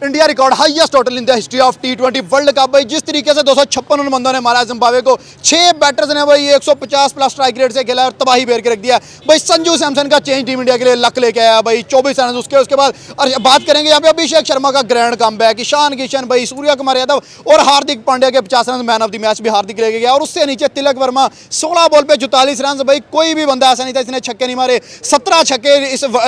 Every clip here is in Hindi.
India record highest total in the history of T20 world cup. भाई जिस तरीके से 256 उन बंदों ने मारा जिम्बाब्वे को, 6 बैटर्स ने भाई 150 प्लस स्ट्राइक रेट से खेला और तबाही फेर के रख दिया। भाई संजू सैमसन का चेंज टीम इंडिया के लिए लक लेके आया भाई 24 रन। उसके बाद और बात करेंगे यहाँ पे अभिषेक शर्मा का ग्रैंड कमबैक, ईशान किशन भाई, सूर्य कुमार यादव और हार्दिक पांड्या के 50 run, man of the match भी हार्दिक लेके गया। और उससे नीचे तिलक वर्मा 16 बॉल पे 44 रन। भाई कोई भी बंदा ऐसा नहीं था इसने छक्के नहीं मारे। 17 छक्के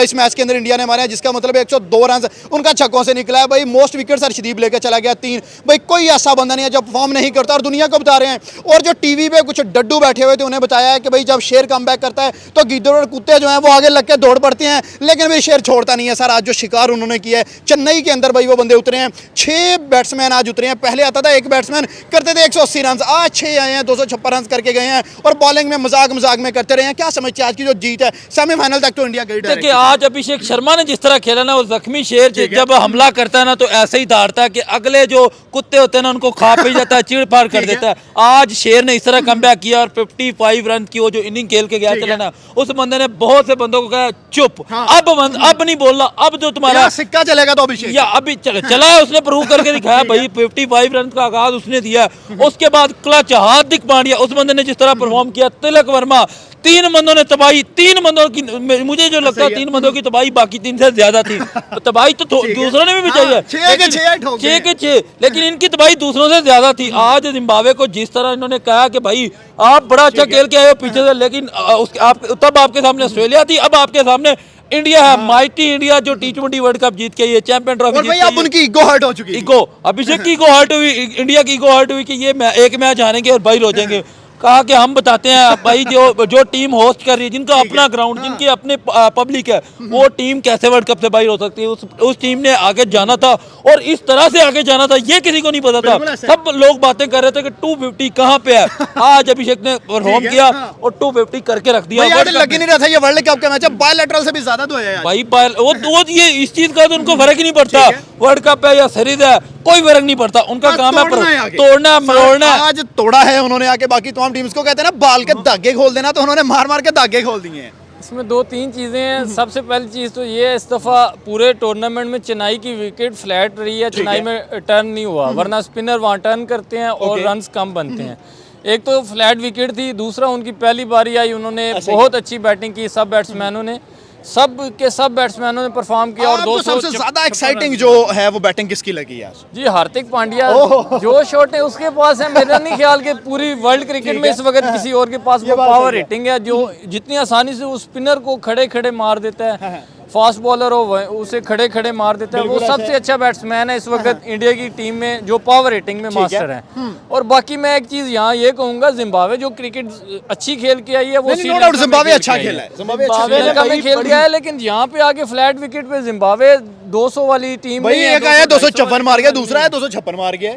इस मैच के अंदर इंडिया ने मारे, जिसका मतलब 102 रन उनका छक्कों से निकला है। भाई मोस्ट विकेट अर्शदीप लेकर चला गया 3। भाई कोई ऐसा बंदा नहीं है जो परफॉर्म नहीं करता और दुनिया को बता रहे हैं। और जो टीवी पे कुछ डड्डू बैठे हुए थे उन्हें बताया है कि भाई जब शेर कमबैक करता है तो गिद्दड़ और कुत्ते जो हैं वो आगे लग के दौड़ पड़ते हैं, लेकिन भाई शेर छोड़ता नहीं है सर। आज जो शिकार उन्होंने किया है चेन्नई के अंदर, भाई वो बंदे उतरे हैं। 6 बैट्समैन आज उतरे हैं। पहले आता था एक बैट्समैन करते थे 180 रन, आज 6 आए हैं, 256 रन करके गए हैं और बॉलिंग में मजाक में करते रहे हैं। क्या समझते हैं आज की जो जीत है, सेमीफाइनल तक तो इंडिया गई। देखिए आज अभिषेक शर्मा ने जिस तरह खेला ना, वो जख्मी शेर जब हमला करता है ना तो ऐसे ही दौड़ता है कि अगले जो कुत्ते होते हैं ना उनको खा पी जाता है, चिड़ फाड़ कर देता है। आज शेर ने इस तरह कमबैक किया और 55 रन की वो जो इनिंग खेल के गया चला ना, उस बंदे ने बहुत से बंदों को कहा चुप, अब नहीं बोलना, अब जो तुम्हारा सिक्का चलेगा तो अभिषेक या अभी चला है, उसने प्रूव करके दिखाया। भाई 55 रन का आगाज उसने दिया। उसके बाद क्लच हार्दिक पांड्या, उस बंदे ने जिस तरह परफॉर्म किया, तिलक वर्मा, 3 बंदों ने तबाही, 3 बंदों की, मुझे जो लगता है 3 बंदों की तबाही बाकी 3 से ज्यादा थी। तबाही तो दूसरों ने भी चाहिए 6 के 6, लेकिन इनकी तबाही दूसरों से ज्यादा थी। आज जिम्बाब्वे को जिस तरह इन्होंने कहा कि भाई आप बड़ा अच्छा खेल के आए हो पीछे से, लेकिन तब आपके सामने ऑस्ट्रेलिया थी, अब आपके सामने इंडिया है, माइटी इंडिया जो T20 वर्ल्ड कप जीत के ये चैंपियन ट्रॉफी जीत के, उनकी ईगो हर्ट हो चुकी है। ईगो अभिषेक की ईगो हर्ट हुई, इंडिया की ईगो हर्ट हुई कि ये एक मैच हारेंगे और बाहर हो जाएंगे। कहा कि हम बताते हैं भाई जो टीम होस्ट कर रही है, जिनका अपना ग्राउंड, जिनकी अपने पब्लिक है, वो टीम कैसे वर्ल्ड कप से बाहर हो सकती है। उस टीम ने आगे जाना था और इस तरह से आगे जाना था, ये किसी को नहीं पता था। सब लोग बातें कर रहे थे कि 250 कहाँ पे है। आज अभिषेक ने परफॉर्म किया और 250 करके रख दिया। लग ही नहीं रहा था ये वर्ल्ड कप का मैच है, बायलैटरल से भी ज्यादा तो है भाई। वो ये इस चीज का तो उनको फर्क ही नहीं पड़ता, वर्ल्ड कप है या सीरीज है, कोई फर्क नहीं पड़ता। उनका काम है तोड़ना मरोड़ना। आज तोड़ा है उन्होंने आके, बाकी तमाम टीम्स को कहते हैं ना बाल के धागे खोल देना, तो उन्होंने मार के धागे खोल दिए हैं। इसमें 2-3 चीज़ें हैं। सबसे पहली चीज़ तो ये है, इस दफ़ा पूरे टूर्नामेंट में चेन्नई की विकेट फ्लैट रही है, चेन्नई में टर्न नहीं हुआ, वरना स्पिनर वहाँ टर्न करते हैं और रन्स कम बनते हैं। एक तो फ्लैट विकेट थी, दूसरा उनकी पहली बारी आई, उन्होंने बहुत अच्छी बैटिंग की, सब बैट्समैनों ने, सब बैट्समैनों ने परफॉर्म किया। और 200 सबसे ज्यादा एक्साइटिंग जो है वो बैटिंग किसकी लगी है? जी हार्दिक पांड्या, जो शॉट है उसके पास है। मेरा नहीं ख्याल कि पूरी वर्ल्ड क्रिकेट में इस वक्त किसी और के पास वो पावर हिटिंग है जो जितनी आसानी से उस स्पिनर को खड़े मार देता है, फास्ट बॉलर हो उसे खड़े मार देता है। वो सबसे अच्छा बैट्समैन है इस वक्त इंडिया की टीम में, जो पावर हिटिंग में मास्टर है। और बाकी मैं एक चीज यहाँ ये कहूंगा, जिम्बाब्वे जो क्रिकेट अच्छी खेल के आई है, वो जिम्बाब्वे अच्छा खेला है, जिम्बाब्वे खेल गया है, लेकिन यहाँ पे आके फ्लैट विकेट पे जिम्बाब्वे 200 वाली टीम भाई, एक आया 256 मार गया, दूसरा है 256 मार गया।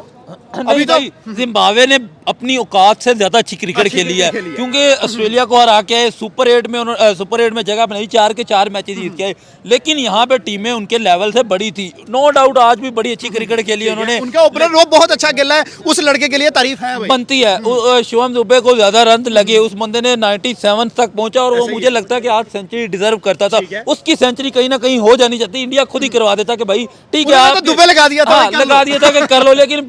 अभी तो जिम्बाब्वे ने अपनी औकात से ज्यादा अच्छी क्रिकेट खेली है, क्योंकि ऑस्ट्रेलिया को हरा के सुपर 8 में जगह बनाई, 4 के 4 मैचेस जीत के आए। लेकिन यहाँ पे टीमें उनके लेवल से बड़ी थी, नो डाउट। आज भी बड़ी अच्छी क्रिकेट खेली है उन्होंने। उनका ओपनर वो बहुत अच्छा खेला है, उस लड़के के लिए तारीफ है बनती है। शिवम दुबे को ज्यादा रन लगे, उस बंदे ने 97 तक पहुंचा और वो मुझे लगता है कि आज सेंचुरी डिजर्व करता था। उसकी सेंचुरी कहीं ना कहीं हो जानी चाहिए, इंडिया खुद ही करवा देता कि भाई ठीक है, आप दुबे लगा दिया था कि कर लो, लेकिन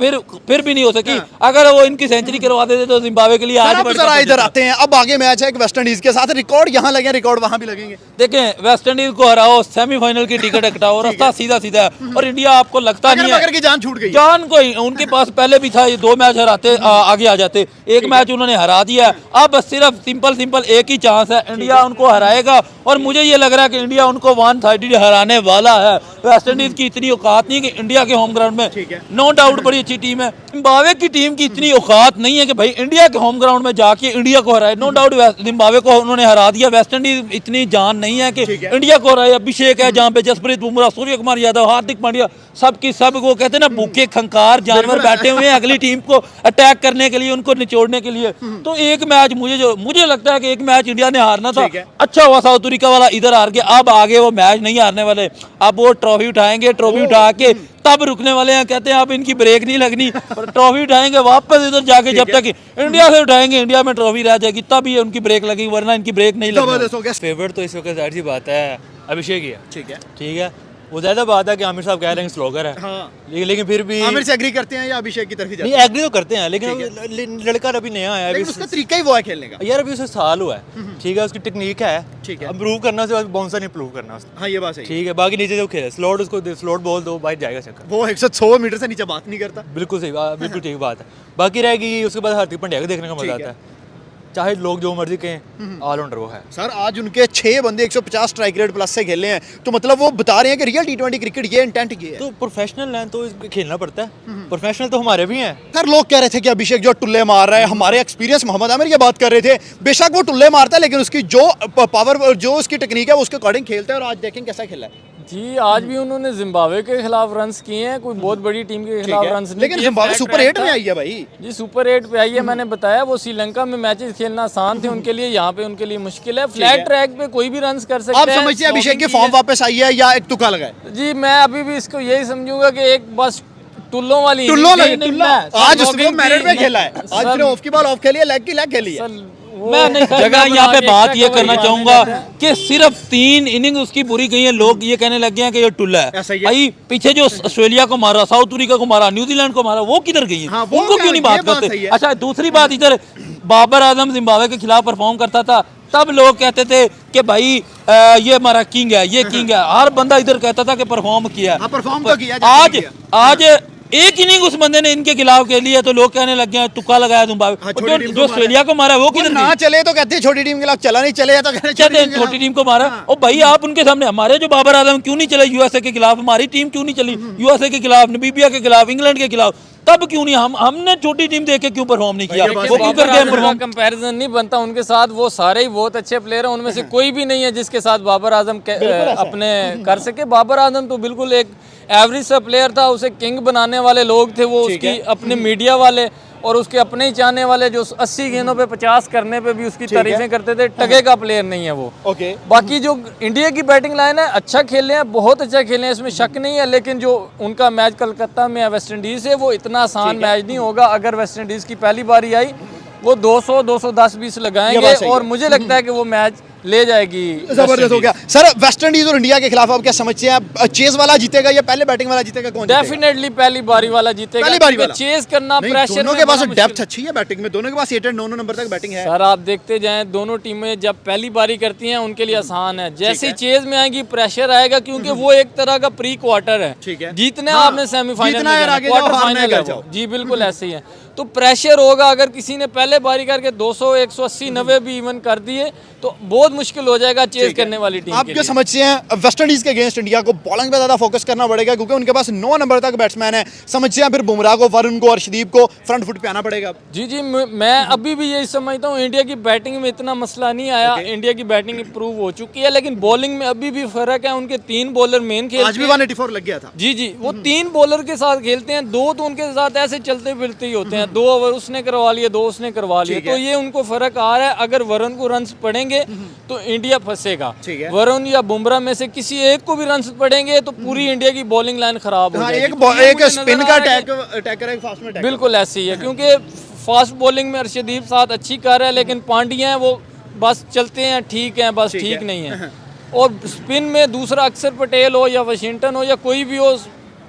फिर भी नहीं हो सकी। अगर वो इनकी सेंचुरी करवा देते तो जिम्बाब्वे के लिए आज इधर आते हैं। अब आगे मैच है एक वेस्ट इंडीज के साथ, रिकॉर्ड यहाँ लगे, रिकॉर्ड वहाँ भी लगेंगे। देखें, वेस्ट इंडीज को हराओ, सेमीफाइनल की टिकट कटाओ, रास्ता सीधा है। और इंडिया आपको लगता नहीं है की जान छूट गई, जान को उनके पास पहले भी था, ये 2 मैच हराते आगे आ जाते, एक मैच उन्होंने हरा दिया। अब सिर्फ सिंपल एक ही चांस है, इंडिया उनको हराएगा। और मुझे ये लग रहा है कि इंडिया उनको 1-साइडेड हराने वाला है। वेस्ट इंडीज की इतनी औकात नहीं कि इंडिया के होम ग्राउंड में, नो डाउट बड़ी अच्छी टीम है, जिम्बाब्वे की टीम की इतनी औकात नहीं है कि भाई इंडिया के होम ग्राउंड में जाके इंडिया को हराए। नो डाउट जिम्बाब्वे को उन्होंने हरा दिया। वेस्ट इंडीज इतनी जान नहीं है कि इंडिया को हराए। अभिषेक है जहाँ पे, जसप्रीत बुमराह, सूर्य कुमार यादव, हार्दिक पांड्या, सब वो कहते हैं ना भूखे खंकार जानवर बैठे हुए हैं अगली टीम को अटैक करने के लिए, उनको निचोड़ने के लिए। तो एक मैच मुझे लगता है कि एक मैच इंडिया ने हारना था। अच्छा हुआ साउथ अफ्रीका वाला इधर हार गया, अब आगे वो मैच नहीं हारने वाले। अब वो ट्रॉफी उठाएंगे, ट्रॉफी उठा के तब रुकने वाले हैं। कहते हैं अब इनकी ब्रेक नहीं लगनी, ट्रॉफी उठाएंगे वापस इधर जाके, जब तक इंडिया से उठाएंगे इंडिया में ट्रॉफी रह जाएगी, तब ही उनकी ब्रेक लगेगी, वरना इनकी ब्रेक नहीं लगेगी। फेवरेट तो इस वक्त जाहिर सी बात है अभिषेक ही है। ठीक है। वो ज़्यादा बात है कि आमिर साहब कह रहे हैं स्लोगर है, हाँ। लेकिन फिर भी आमिर से एग्री करते हैं या अभिषेक की तरफ ही जाते नहीं हैं? एग्री तो करते हैं, लेकिन लड़का अभी नया आया है लेकिन अभी उसका तरीका ही वो है खेलने का। यार, अभी उसे साल हुआ है, ठीक है, उसकी टेक्निक है, ठीक है। इम्प्रूव करना से बाउंसर नहीं इम्प्रूव करना उसने, हाँ, ये बात सही है। ठीक है। बाकी नीचे जो खेले स्लॉट, उसको स्लॉट बॉल दो, बाहर जाएगा चक्कर। वो 100 मीटर से नीचे बात नहीं करता। बिल्कुल सही, बिल्कुल ठीक बात है। बाकी रहेगी उसके बाद हार्दिक पांड्या को देखने का मजा ठीक आता है, चाहे लोग जो मर्जी कहें, ऑलराउंडर वो है। सर आज उनके 6 बंदे 150 स्ट्राइक रेट प्लस से खेले हैं, तो मतलब वो बता रहे हैं कि रियल T20 क्रिकेट ये इंटेंट ये है। तो प्रोफेशनल है तो खेलना पड़ता है, प्रोफेशनल तो हमारे भी हैं। सर लोग कह रहे थे कि अभिषेक जो टुल्ले मार रहा है, हमारे एक्सपीरियंस मोहम्मद आमिर की बात कर रहे थे, बेशक वो टुल्ले मारता है लेकिन उसकी जो पावर, जो उसकी टेक्निक है वो उसके अकॉर्डिंग खेलता है, और आज देखें कैसा खेला है। जी, आज भी उन्होंने जिम्बाब्वे के खिलाफ रन्स किए हैं, कोई बहुत बड़ी टीम के खिलाफ रन्स नहीं लेकिन किए। जिम्बाब्वे फ्लैट सुपर ट्रैक 8 में था। आई है भाई। जी, सुपर 8 पे आई है, मैंने बताया वो श्रीलंका में मैचेस खेलना आसान थे उनके लिए, यहाँ पे उनके लिए मुश्किल है। फ्लैट ट्रैक पे कोई भी रन्स कर सकता आप है। समझते हैं अभिषेक की स्लोगिंग फॉर्म वापस आई है या एक तुक्का लगा है? जी, मैं अभी भी इसको यही समझूंगा कि एक बस टुल्लों वाली टुल्लो innings लगे, थी। टुल्ला। सर, आज उसने स्लोगिंग मेरिट पे थी। खेला है, आज सर, उसने ऑफ की बॉल ऑफ खेली है, लेग की लेग खेली है। सर, वो मैं नहीं सर, जगह मैं यहाँ पे बना के बात extra ये cover करना मारने चाहूंगा जाते हैं। कि सिर्फ 3 इनिंग उसकी बुरी गई है, लोग ये कहने लग गए हैं कि ये टुल्ला है। ऐसा ही है। भाई पीछे जो ऑस्ट्रेलिया को मारा, साउथ अफ्रीका को मारा, न्यूजीलैंड को मारा, वो किधर गई है? हाँ, वो उनको क्या- क्यों नहीं ये बात बात सही करते? है। अच्छा, दूसरी बात, इधर बाबर आजम जिम्बाब्वे के खिलाफ परफॉर्म करता था, तब लोग कहते थे कि भाई ये हमारा किंग है, ये किंग है। हर बंदा इधर कहता था कि परफॉर्म किया। हाँ, perform तो किया, आज जैसे आज एक इनिंग उस बंदे ने इनके खिलाफ खेली है तो लोग कहने लग गए हैं तुक्का लगाया जिम्बाब्वे। हाँ, और छोटी टीम को जो ऑस्ट्रेलिया को मारा है, वो वो किधर ना गई? चले तो कहते हैं छोटी टीम के खिलाफ, चला नहीं चले तो कहते हैं कहते हैं छोटी टीम को मारा। और भाई आप उनके सामने, हमारे जो बाबर आजम क्यों नहीं चले यूएसए के खिलाफ, हमारी टीम क्यों नहीं चली यूएसए के खिलाफ, नमीबिया के खिलाफ, इंग्लैंड के खिलाफ, तब क्यों नहीं? हमने छोटी टीम देख के क्यों परफॉर्म नहीं किया? वो क्यों करके हम परफॉर्म? कंपैरिजन नहीं बनता उनके साथ, वो सारे ही बहुत अच्छे प्लेयर हैं, उनमें से कोई भी नहीं है जिसके साथ बाबर आजम अपने कर सके। बाबर आजम तो बिल्कुल एक एवरेज सा प्लेयर था, उसे किंग बनाने वाले लोग थे वो, उसकी अपने मीडिया वाले और उसके अपने ही चाहने वाले, जो 80 गेंदों पे 50 करने पे भी उसकी तारीफें करते थे। टगे का प्लेयर नहीं है वो। ओके। बाकी जो इंडिया की बैटिंग लाइन है, अच्छा खेले हैं, बहुत अच्छा खेले हैं, इसमें शक नहीं है, लेकिन जो उनका मैच कलकत्ता में है वेस्ट इंडीज से, वो इतना आसान मैच नहीं होगा। अगर वेस्ट इंडीज की पहली बारी आई, वो 200 210 20 लगाएंगे और मुझे लगता है कि वो मैच ले जाएगी। जबरदस्त हो गया सर। वेस्ट इंडीज और इंडिया के खिलाफ आप क्या समझते हैं, चेज वाला जीतेगा या पहले बैटिंग वाला जीतेगा? कौन जीतेगा? डेफिनेटली पहली बारी वाला जीतेगा। पहली बारी वाला चेज करना, नहीं, प्रेशर दोनों में के पास बड़ा डेप्थ मुश्किल। अच्छी है बैटिंग में, दोनों के पास 8 और 9 नंबर तक बैटिंग है। सर आप देखते जाएं, दोनों टीमें जब पहली बारी करती हैं उनके लिए आसान है, जैसे ही चेज में आएगी प्रेशर आएगा, क्योंकि वो एक तरह का प्री क्वार्टर है। ठीक है। जीतने हाँ, आपने सेमीफाइनल जीतना में है, जाना, आगे जाओ, क्वार्टर हारना है, फाइनल है घर वो। जाओ। जी बिल्कुल ऐसे ही है। तो प्रेशर होगा, अगर किसी ने पहले बारी करके 200 180 90 भी इवन कर दिए तो बहुत मुश्किल हो जाएगा चेज करने वाली टीम आप के क्या लिए। समझते हैं वेस्ट इंडीज के अगेंस्ट इंडिया को बॉलिंग पे ज्यादा फोकस करना पड़ेगा क्योंकि उनके पास 9 नंबर तक बैट्समैन है? समझते हैं फिर बुमराह को, वरुण को, अर्शदीप को फ्रंट फुट पे आना पड़ेगा? जी जी, मैं अभी भी यही समझता हूँ, इंडिया की बैटिंग में इतना मसला नहीं आया। इंडिया की बैटिंग इंप्रूव हो चुकी है, लेकिन बॉलिंग में अभी भी फर्क है। उनके 3 बॉलर मेन खेलते आज भी हैं। 184 लग गया था। जी जी, वो 3 बॉलर के साथ खेलते हैं, 2 तो उनके साथ ऐसे चलते फिरते ही होते हैं। 2 ओवर उसने करवा लिए, 2 उसने करवा लिए, तो ये उनको फर्क आ रहा है। अगर वरुण को रन्स पड़ेंगे तो इंडिया फंसेगा। ठीक है। वरुण या बुमराह में से किसी एक को भी रन्स पड़ेंगे तो पूरी इंडिया की बॉलिंग लाइन खराब हो हाँ, जाएगी। एक तो ये एक मुझे स्पिन नजर का आ रहा है कि अटैकर है, फास्ट में अटैकर। बिल्कुल ऐसी है, क्योंकि फास्ट बॉलिंग में अर्शदीप साथ अच्छी कर है, लेकिन पांड्या है वो बस चलते हैं, ठीक है, बस ठीक नहीं है। और स्पिन में दूसरा अक्षर पटेल हो या वाशिंगटन हो या कोई भी हो,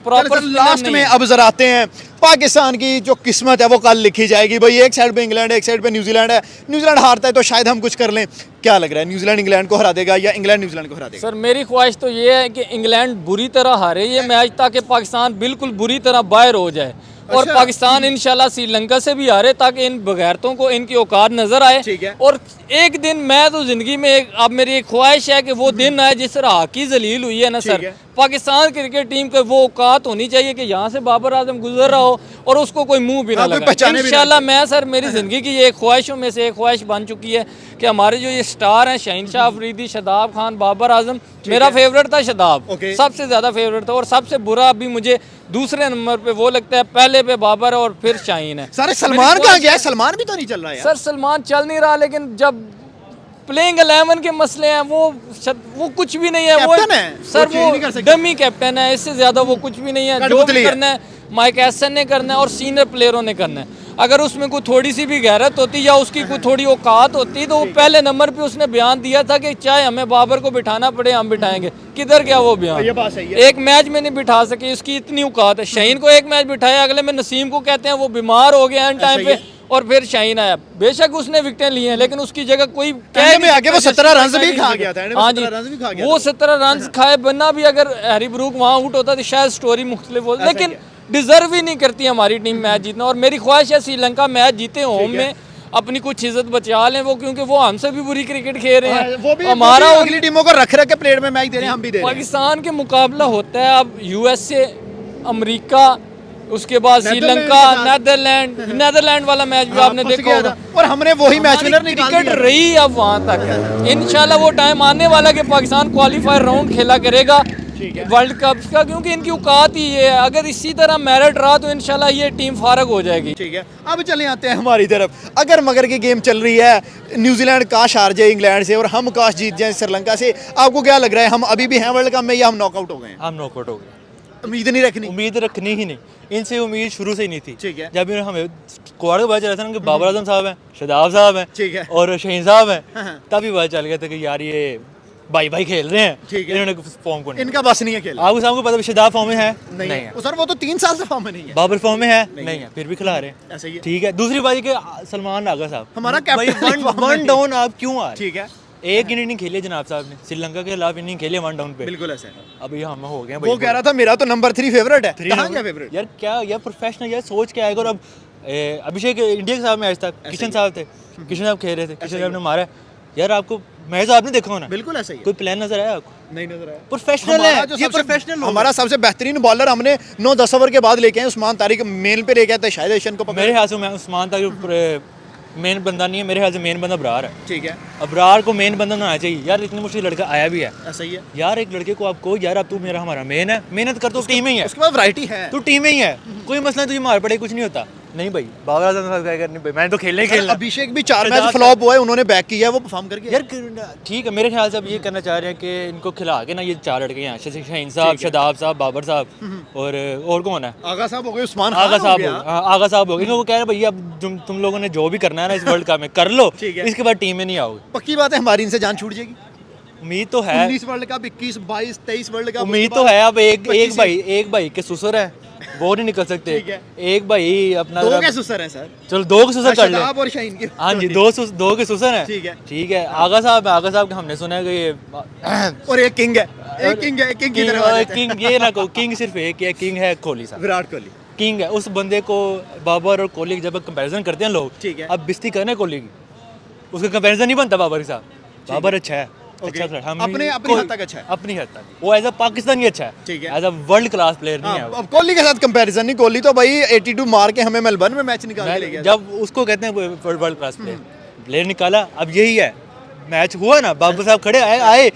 प्रॉपर लास्ट में अब जरा आते हैं पाकिस्तान की जो किस्मत है वो कल लिखी जाएगी भाई। एक साइड पे इंग्लैंड है, एक साइड पे न्यूजीलैंड है। न्यूजीलैंड हारता है तो शायद हम कुछ कर लें। क्या लग रहा है, न्यूजीलैंड इंग्लैंड को हरा देगा या इंग्लैंड न्यूजीलैंड को हरा देगा? सर मेरी ख्वाहिश तो ये है कि इंग्लैंड बुरी तरह हारे ये मैच, ताकि पाकिस्तान बिल्कुल बुरी तरह बाहर हो जाए और पाकिस्तान इंशाल्लाह श्रीलंका से भी हारे, ताकि इन बगैरतों को इनकी औकात नजर आए। ठीक है। और एक दिन, मैं तो जिंदगी में अब मेरी एक ख्वाहिश है कि वो दिन आए जिस तरह हॉकी जलील हुई है ना सर, है। पाकिस्तान क्रिकेट टीम को वो औकात होनी चाहिए कि यहाँ से बाबर आजम गुजर रहा हो और उसको कोई मुंह भी ना हाँ, कोई लगा। पहचाने भी ना। इंशाल्लाह मैं सर, मेरी जिंदगी की ये ख्वाहिशों में से एक ख्वाहिश बन चुकी है कि हमारे जो ये स्टार हैं, शहीनशाह अफरीदी, शादाब खान, बाबर आजम, मेरा फेवरेट था शादाब, ओके। सबसे ज्यादा फेवरेट था, और सबसे बुरा अभी मुझे दूसरे नंबर पे वो लगता है, पहले पे बाबर और फिर शाहीन है। सारे सलमान कहाँ गया है? सलमान भी तो नहीं चल रहा यार। सर सलमान चल नहीं रहा, लेकिन जब प्लेइंग 11 के मसले हैं वो कुछ भी नहीं है। वो कैप्टन है, सर वो चेंज नहीं कर वो सकते। डमी कैप्टन है, इससे ज्यादा वो कुछ भी नहीं है। जो कठपुतली भी है। करना है माइक एसन ने करना है और सीनियर प्लेयरों ने करना है। अगर उसमें कोई थोड़ी सी भी गैरत होती या उसकी कोई थोड़ी औकात होती तो वो पहले नंबर पे उसने बयान दिया था कि चाहे हमें बाबर को बिठाना पड़े हम बिठाएंगे। किधर गया वो बयान? ये बात सही है। एक मैच में नहीं बिठा सके, इसकी इतनी औकात है। शाहीन को एक मैच बिठाया, अगले में नसीम को कहते हैं वो बीमार हो गया एंड टाइम पे, और फिर शाहीन आया। बेशक उसने विकेटें ली हैं लेकिन उसकी जगह कोई कह में आगे वो 17 रन भी खा गया था। हाँ जी, वो 17 रन खाए बनना भी अगर हैरी ब्रूक वहाँ आउट होता तो शायद स्टोरी मुख्तलिफ हो, लेकिन डिजर्व ही नहीं करती हमारी टीम मैच जीतना। और मेरी ख्वाहिश है श्रीलंका मैच जीते होम में, अपनी कुछ इज्जत बचा लें वो, क्योंकि वो हमसे भी बुरी क्रिकेट खेल रहे हैं। हमारा अगली टीमों को रख के प्लेट में मैच दे रहे हैं, हम भी दे रहे हैं। पाकिस्तान के मुकाबला होता है अब यूएसए, अमेरिका, उसके बाद श्रीलंका, नेदरलैंड वाला मैच भी आपने देखा होगा। और हमने वही मैच विनर निकाल क्रिकेट रही अब वहां तक। इंशाल्लाह वो टाइम आने वाला कि पाकिस्तान क्वालिफायर राउंड खेला करेगा वर्ल्ड कप का, क्योंकि इनकी औकात ही ये है। अगर इसी तरह मेरिट रहा तो इंशाल्लाह ये टीम फारग हो जाएगी। ठीक है, अब चले आते हैं हमारी तरफ। अगर मगर की गेम चल रही है, न्यूजीलैंड काश हार जाए इंग्लैंड से और हम काश जीत जाए श्रीलंका से, आपको क्या लग रहा है, हम अभी भी हैं वर्ल्ड कप में या हम नॉकआउट हो गए हैं? हम नॉकआउट हो गए। उम्मीद नहीं रखनी? उम्मीद रखनी ही नहीं, इनसे उम्मीद शुरू से ही नहीं थी। ठीक है। जब हमें स्क्वाड का पता चला था ना कि बाबर आजम साहब हैं, शादाब साहब हैं, ठीक है, और शाहीन साहब हैं, हाँ। तभी पता चल गया था कि यार ये भाई भाई खेल रहे हैं। ठीक है। इन्होंने फॉर्म को नहीं, इनका बस नहीं है खेल। आपको साहब को पता शादाब फॉर्म में है? नहीं है। है सर, वो तो 3 साल से फॉर्म में नहीं है। बाबर फॉर्म में है? नहीं है, फिर भी खिला रहे हैं। ऐसा ही है। ठीक है। दूसरी बात कि सलमान आगा साहब हमारा कैप्टन वन डाउन आप क्यों आ रहे? ठीक है, एक इनिंग खेली जनाब साहब ने, श्रीलंका के खिलाफ इनिंग खेली वन डाउन पे। बिल्कुल ऐसा है। अभी हम हो गए वो कह रहा था मेरा तो नंबर 3 फेवरेट है। कहाँ क्या फेवरेट? यार क्या यार प्रोफेशनल यार सोच के आएगा। और अब अभिषेक इंडिया के साथ मैच था, किशन साहब थे, किशन साहब खेल रहे थे, किशन साहब ने मारा। यार आपको मैच तो आपने देखा होना, बिल्कुल ऐसा ही है। कोई प्लान नजर आया आपको? नहीं नजर आया। प्रोफेशनल है ये, प्रोफेशनल। हमारा सबसे बेहतरीन बॉलर हमने 9-10 ओवर के बाद लेके आए, उस्मान तारिक मेन पे लेके आए थे, शायद एशियन को मेरे ख्याल से मैं उस्मान तक मेन बंदा नहीं है, मेरे ख्याल से मेन बंदा अबरार है। ठीक है, अबरार को मेन बंदा बनाना चाहिए यार। इतनी मुश्किल लड़का आया भी है। ऐसा ही है यार एक लड़के को आपको यार अब तू मेरा हमारा मेन है, मेहनत कर, तो टीम में ही है, उसके बाद वैरायटी है, तू टीम में ही है, कोई मसला तुझे मार पड़े कुछ नहीं होता। नहीं भाई बाबर आजम साहब क्या करनी भाई, मैंने तो खेलना ही खेलना। अभिषेक भी 4 मैच फ्लॉप हुआ है, उन्होंने बैक किया है, वो परफॉर्म करके यार ठीक है। मेरे ख्याल से अब ये करना चाह रहे हैं कि इनको खिला के ना, ये 4 लड़के यहाँ शाहीन साहब, शादाब साहब, बाबर साहब और कौन है, आगा साहब हो गए, उस्मान आगा खान हो साहब गया। हाँ, आगा साहब हो गए। वो कह रहे हैं भैया अब तुम लोगों ने जो भी करना है ना इस वर्ल्ड कप में कर लो, ठीक है। इसके बाद टीम में नहीं आओगे। पक्की बात है हमारी इनसे जान छूट जाएगी। उम्मीद तो है, 19 वर्ल्ड कप, 21, 22, 23 वर्ल्ड कप, उम्मीद तो है। अब एक भाई के सुसर है, वो नहीं निकल सकते। ठीक है। एक भाई अपना 2 के सुसर हैं सर, चलो 2 के सुसर कर ले। शादाब और शाहीन के। हाँ जी, 2 के सुसर हैं। ठीक है। ठीक है। आगा साहब के हमने सुना है कि ये और एक किंग है, एक किंग की तरह आ जाते हैं। किंग ये ना को किंग सिर्फ एक है, किंग है कोहली साहब, विराट कोहली किंग है। उस बंदे को बाबर और कोहली की जब कंपैरिजन करते हैं लोग, ठीक है। अब बिस्ती करने कोहली की, उसका कंपैरिजन नहीं बनता बाबर के साथ। बाबर अच्छा है, अच्छा खिलाड़ी, हम अपनी हद तक अच्छा है, अपनी हद तक वो एज अ पाकिस्तानी अच्छा है, ठीक है। As a world class player नहीं है अब कोहली के साथ कंपैरिजन नहीं, कोहली तो भाई 82 मार के हमें मेलबर्न में मैच निकाल के ले गया। जब उसको कहते हैं वर्ल्ड क्लास प्लेयर निकाला। अब यही है, मैच हुआ ना, बाबू साहब खड़े आए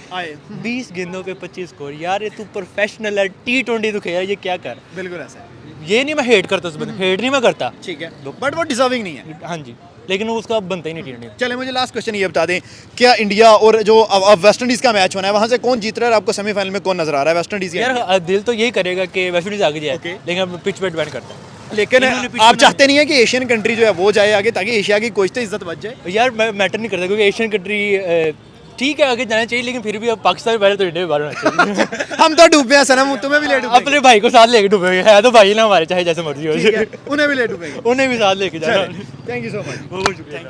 20 गेंदों पे 25 स्कोर। यार ये तू प्रोफेशनल है, T20 तू खेल, ये क्या कर। बिल्कुल ऐसा है। ये नहीं मैं हेट करता उस बंदे, हेट नहीं मैं करता, ठीक है, बट वो डिजर्विंग नहीं है। हाँ जी, लेकिन वो उसका बनता ही नहीं T20। चले मुझे लास्ट क्वेश्चन ये बता दें, क्या इंडिया और जो अब वेस्ट इंडीज का मैच होना है, वहां से कौन जीत रहा है? आपको सेमीफाइनल में कौन नजर आ रहा है, वेस्ट इंडीज या इंडिया? यार दिल तो यही करेगा कि वेस्ट इंडीज आगे जाए, Okay. लेकिन अब पिच पे डिपेंड करता है। लेकिन इन्होंने पिच आप बना- चाहते नहीं है कि एशियन कंट्री जो है वो जाए आगे, ताकि एशिया की कुछ तो इज्जत बच जाए? यार मैटर नहीं करता, क्योंकि एशियन कंट्री ठीक है आगे जाना चाहिए, लेकिन फिर भी अब पाकिस्तान पहले तो इंडिया में बाहर होना चाहिए। हम तो डूबे हैं सनम, तुम्हें भी ले डूबेंगे। अपने भाई को साथ लेके डूबेंगे, है तो भाई ना हमारे, चाहे जैसे मर्जी हो ठीक है, उन्हें भी ले डूबेंगे। उन्हें भी साथ लेके जाना। Thank you so much. बहुत शुक्रिया।